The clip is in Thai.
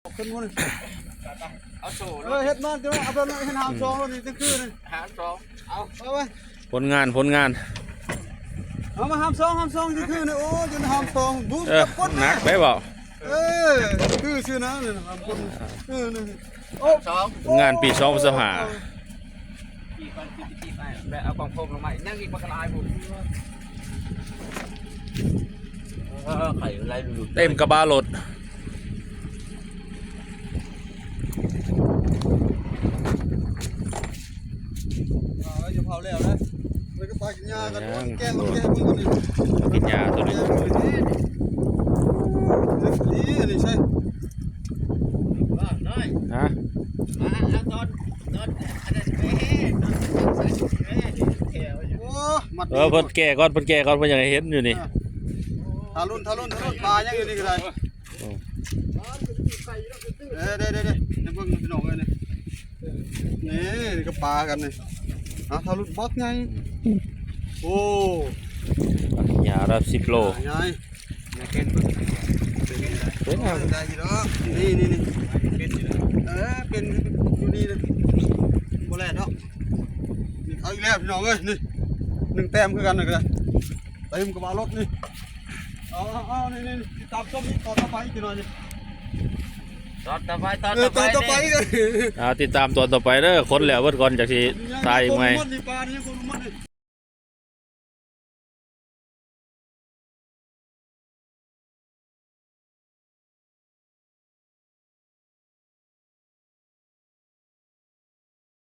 ขึ้นมือเอาโซ่เฮ็ดมันจะเอาไปให้น้ำซองนี่ตั้งคืนหาสองเอาไปผลงานเอามาห้ามซองตั้งคืนโอ้จนห้ามซองบุ๊บก้น หนักได้บ่คือชื่อนะนี่ห้ามก้นนี่โอ้ สอง ผลงานปี2พฤษภา กี่ก่อนกี่ไปแบบเอากล่องโฟมลงมานั่งกินปลากระไรบุญไข่อะไรดู เต็มกระบะรถอย่าเผาแล้วนะเลยก็ไปกินยากันแก้มึงก่อนนี่ กินยาตัวนี้ นี่ใช่น้อย ฮะ เอาตอนอันนั้นแม่โอ้มัด เพิ่นแก่ก่อนเพิ่นยังเห็นอยู่นี่ ทารุนปลายังอยู่นี่ก็ได้เด้นี่เบิ่งพี่น้องเลยนี่ก็ปลากันนี่ทารุนบล็อกไงโอ้ ยาละ10 โล ไง เป็น เป็นครับ ได้อยู่เนาะนี่เป็นอยู่นี่เลยบ่แล่เนาะนี่เอาอีกแล้วพี่น้องเอ้ยนี่1แต้มคือกันนี่ก็ได้เต็มกระบะรถนี่เอานี่ตามส้มนี่ต่อไปอีกหน่อยนี่ตอนต่อไปกัน ติดตามตอนต่อไปเด้อคนแล้วเบิดก่อนจากที่ตายอีกไหม คนมันนี่ปลานี่คนมันนี่